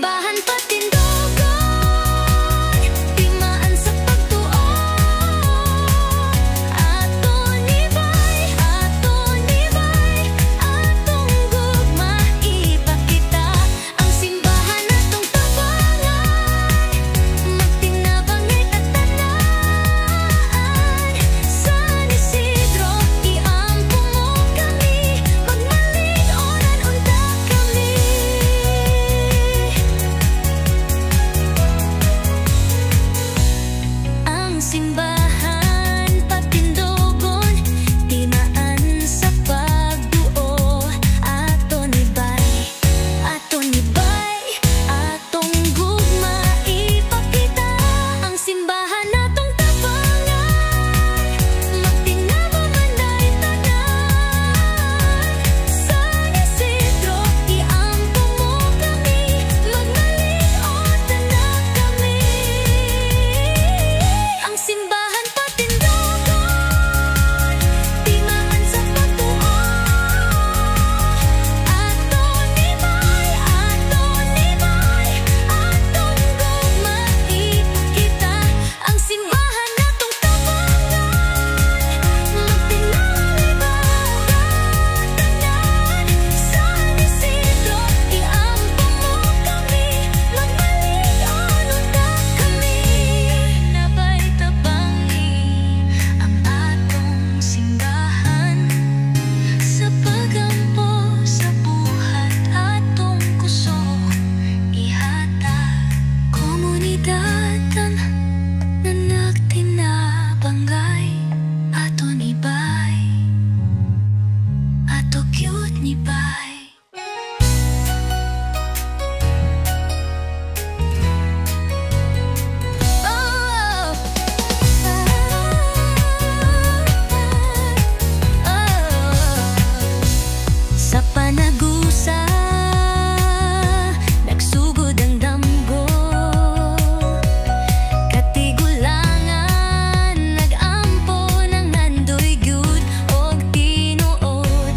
simbahan patindogon, timaan sa pagtuo. Aton ibay, atong gugma ipakita. Ang simbahan atong tabangan, magtinabangay tatanan. San Isidro, iampo mo kami, magmalig-oran unta kami. Ang simbahan patindogon, timaan sa pagduo. Aton ibay, atong gugma ipakita. Ang simbahan atong tabangan, magtinabanganay tanan. San Isidro, iampo mo kami, magmalig-oran na kami. Ang simbahan patindogon, timaan sa pagtuo. Aton ibay, atong gugma ipakita. Ang simbahan atong tabangan, magtinabangay tanan. San Isidro, iampo mo kami, magmalig-oran unta kami. Nabay tabangi ang atong simbahan, sa pagampo sa buhat atong kusog ihatag. Komunidad na nagtinabangay, aton ibay, ato cute ni bay. Sa panagusa, nagsugod ang damgo. Katigulangan, nagampo ng nandoy gyud og tinuod.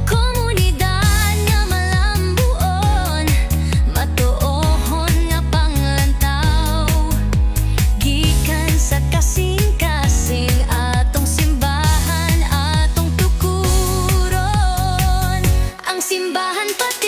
Komunidad nga malambuon, matuohon nga panglantaw. Gikan sa kasing-kasing atong simbahan, atong tukuron. Ang simbahan pati